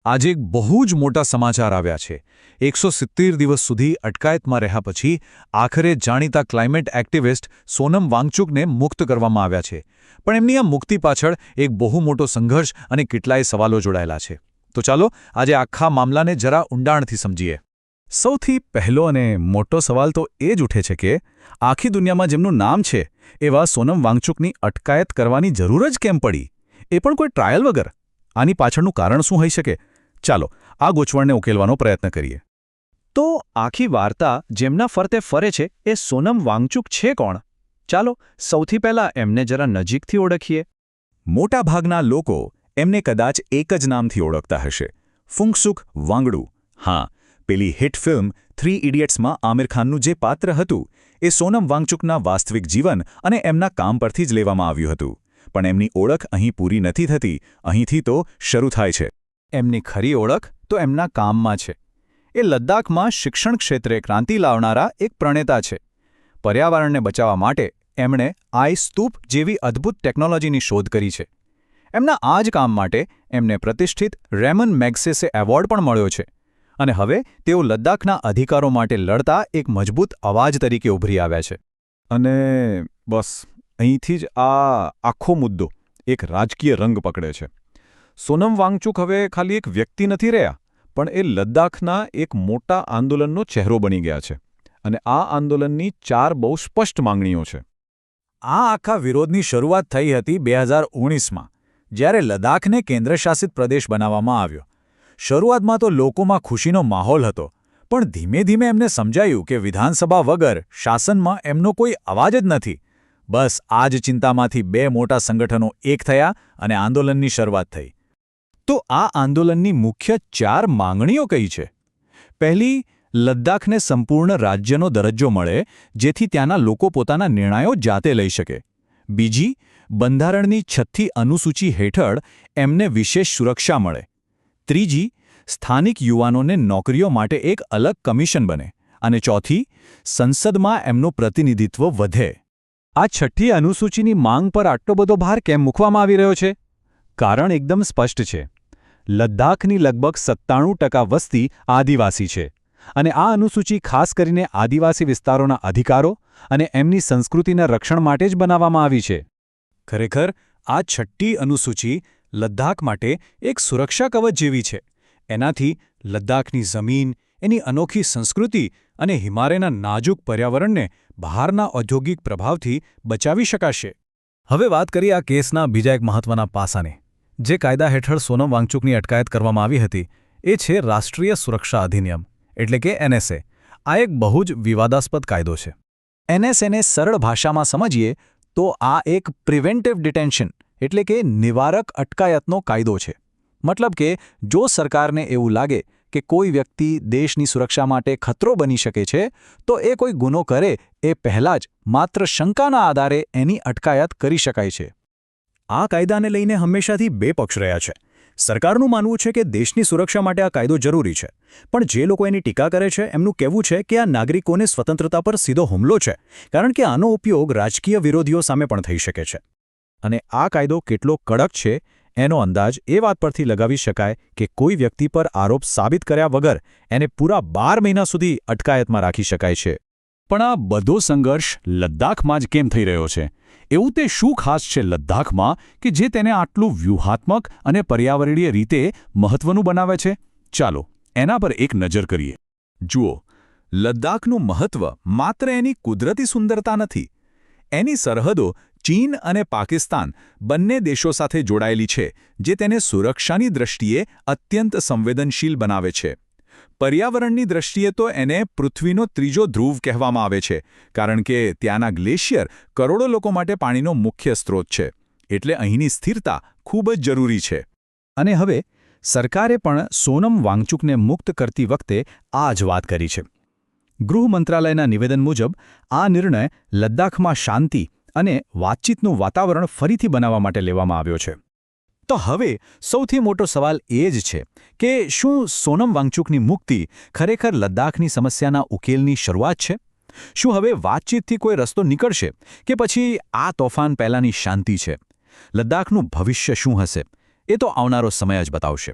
આજે એક બહુ જ મોટા સમાચાર આવ્યા છે 170 દિવસ સુધી અટકાયતમાં રહ્યા પછી આખરે જાણીતા ક્લાઇમેટ એક્ટિવિસ્ટ સોનમ વાંગચુકને મુક્ત કરવામાં આવ્યા છે પણ એમની આ મુક્તિ પાછળ એક બહુ મોટો સંઘર્ષ અને કેટલાય સવાલો જોડાયેલા છે તો ચાલો આજે આખા મામલાને જરા ઊંડાણથી સમજીએ સૌથી પહેલો અને મોટો સવાલ તો એ જ ઉઠે છે કે આખી દુનિયામાં જેમનું નામ છે એવા સોનમ વાંગચુકની અટકાયત કરવાની જરૂર જ કેમ પડી એ પણ કોઈ ટ્રાયલ વગર આની પાછળનું કારણ શું હોઈ શકે ચાલો આ ગૂંચવણને ઉકેલવાનો પ્રયત્ન કરીએ તો આખી વાર્તા જેમના ફરતે ફરે છે એ સોનમ વાંગચુક છે કોણ ચાલો સૌથી પહેલા એમને જરા નજીકથી ઓળખીએ મોટાભાગના લોકો એમને કદાચ એક જ નામથી ઓળખતા હશે ફુંગસુક વાંગડુ હા પેલી હિટ ફિલ્મ 3 ઇડિયટ્સમાં આમિર ખાનનું જે પાત્ર હતું એ સોનમ વાંગચુકના વાસ્તવિક જીવન અને એમના કામ પરથી જ લેવામાં આવ્યું હતું પણ એમની ઓળખ અહીં પૂરી નથી થતી અહીંથી તો શરૂ થાય છે એમની ખરી ઓળખ તો એમના કામમાં છે એ લદ્દાખમાં શિક્ષણ ક્ષેત્રે ક્રાંતિ લાવનારા એક પ્રણેતા છે પર્યાવરણને બચાવવા માટે એમણે આઈસ સ્તૂપ જેવી અદ્ભુત ટેકનોલોજીની શોધ કરી છે એમના આ જ કામ માટે એમને પ્રતિષ્ઠિત રેમન મેગ્સેસે એવોર્ડ પણ મળ્યો છે અને હવે તેઓ લદ્દાખના અધિકારો માટે લડતા એક મજબૂત અવાજ તરીકે ઉભરી આવ્યા છે અને બસ અહીંથી જ આ આખો મુદ્દો એક રાજકીય રંગ પકડે છે સોનમ વાંગચુક હવે ખાલી એક વ્યક્તિ નથી રહ્યા પણ એ લદ્દાખના એક મોટા આંદોલનનો ચહેરો બની ગયા છે અને આ આંદોલનની 4 બહુ સ્પષ્ટ માંગણીઓ છે આ આખા વિરોધની શરૂઆત થઈ હતી 2019માં જ્યારે લદ્દાખને કેન્દ્રશાસિત પ્રદેશ બનાવવામાં આવ્યો શરૂઆતમાં તો લોકોમાં ખુશીનો માહોલ હતો પણ ધીમે ધીમે એમને સમજાયું કે વિધાનસભા વગર શાસનમાં એમનો કોઈ અવાજ જ નથી બસ આ જ ચિંતામાંથી 2 મોટા સંગઠનો એક થયા અને આંદોલનની શરૂઆત થઈ તો આ આંદોલનની મુખ્ય 4 માંગણીઓ કઈ છે પહેલી લદ્દાખને સંપૂર્ણ રાજ્યનો દરજ્જો મળે જેથી ત્યાંના લોકો પોતાના નિર્ણયો જાતે લઈ શકે બીજી બંધારણની 6ઠ્ઠી અનુસૂચિ હેઠળ એમને વિશેષ સુરક્ષા મળે ત્રીજી સ્થાનિક યુવાનોને નોકરીઓ માટે એક અલગ કમિશન બને અને ચોથી સંસદમાં એમનું પ્રતિનિધિત્વ વધે આ 6ઠ્ઠી અનુસૂચિની માંગ પર આટલો બધો ભાર કેમ મૂકવામાં આવી રહ્યો છે કારણ એકદમ સ્પષ્ટ છે લદ્દાખની લગભગ 97% વસ્તી આદિવાસી છે અને આ અનુસૂચિ ખાસ કરીને આદિવાસી વિસ્તારોના અધિકારો અને એમની સંસ્કૃતિના રક્ષણ માટે જ બનાવવામાં આવી છે ખરેખર આ 6ઠ્ઠી અનુસૂચિ લદ્દાખ માટે એક સુરક્ષા કવચ જેવી છે એનાથી લદ્દાખની જમીન એની અનોખી સંસ્કૃતિ અને હિમાલયના નાજુક પર્યાવરણને બહારના ઔદ્યોગિક પ્રભાવથી બચાવી શકાશે હવે વાત કરીએ આ કેસના બીજા એક મહત્વના પાસાને જે કાયદા હેઠળ સોનમ વાંગચુકની અટકાયત કરવામાં આવી હતી એ છે રાષ્ટ્રીય સુરક્ષા અધિનિયમ એટલે કે એનએસએ આ એક બહુ જ વિવાદાસ્પદ કાયદો છે એનએસએને સરળ ભાષામાં સમજીએ તો આ એક પ્રિવેન્ટિવ ડિટેન્શન એટલે કે નિવારક અટકાયતનો કાયદો છે મતલબ કે જો સરકારને એવું લાગે કે કોઈ વ્યક્તિ દેશની સુરક્ષા માટે ખતરો બની શકે છે તો એ કોઈ ગુનો કરે એ પહેલાં જ માત્ર શંકાના આધારે એની અટકાયત કરી શકાય છે આ કાયદાને લઈને હંમેશાથી 2 પક્ષ રહ્યા છે સરકારનું માનવું છે કે દેશની સુરક્ષા માટે આ કાયદો જરૂરી છે પણ જે લોકો એની ટીકા કરે છે એમનું કહેવું છે કે આ નાગરિકોને સ્વતંત્રતા પર સીધો હુમલો છે કારણ કે આનો ઉપયોગ રાજકીય વિરોધીઓ સામે પણ થઈ શકે છે અને આ કાયદો કેટલો કડક છે એનો અંદાજ એ વાત પરથી લગાવી શકાય કે કોઈ વ્યક્તિ પર આરોપ સાબિત કર્યા વગર એને પૂરા 12 મહિના સુધી અટકાયતમાં રાખી શકાય છે પણ આ બધો સંઘર્ષ લદ્દાખમાં જ કેમ થઈ રહ્યો છે એવું તે શું ખાસ છે લદ્દાખમાં કે જે તેને આટલું વ્યૂહાત્મક અને પર્યાવરણીય રીતે મહત્વનું બનાવે છે ચાલો એના પર એક નજર કરીએ જુઓ લદ્દાખનું મહત્વ માત્ર એની કુદરતી સુંદરતા નથી એની સરહદો ચીન અને પાકિસ્તાન બંને દેશો સાથે જોડાયેલી છે જે તેને સુરક્ષાની દૃષ્ટિએ અત્યંત સંવેદનશીલ બનાવે છે પર્યાવરણની દૃષ્ટિએ તો એને પૃથ્વીનો ત્રીજો ધ્રુવ કહેવામાં આવે છે કારણ કે ત્યાંના ગ્લેશિયર કરોડો લોકો માટે પાણીનો મુખ્ય સ્ત્રોત છે એટલે અહીંની સ્થિરતા ખૂબ જ જરૂરી છે અને હવે સરકારે પણ સોનમ વાંગચુકને મુક્ત કરતી વખતે આ જ વાત કરી છે ગૃહ મંત્રાલયના નિવેદન મુજબ આ નિર્ણય લદ્દાખમાં શાંતિ અને વાતચીતનું વાતાવરણ ફરીથી બનાવવા માટે લેવામાં આવ્યો છે તો હવે સૌથી મોટો સવાલ એ જ છે કે શું સોનમ વાંગચુકની મુક્તિ ખરેખર લદ્દાખની સમસ્યાના ઉકેલની શરૂઆત છે શું હવે વાતચીતથી કોઈ રસ્તો નીકળશે કે પછી આ તોફાન પહેલાંની શાંતિ છે લદ્દાખનું ભવિષ્ય શું હશે એ તો આવનારો સમય જ બતાવશે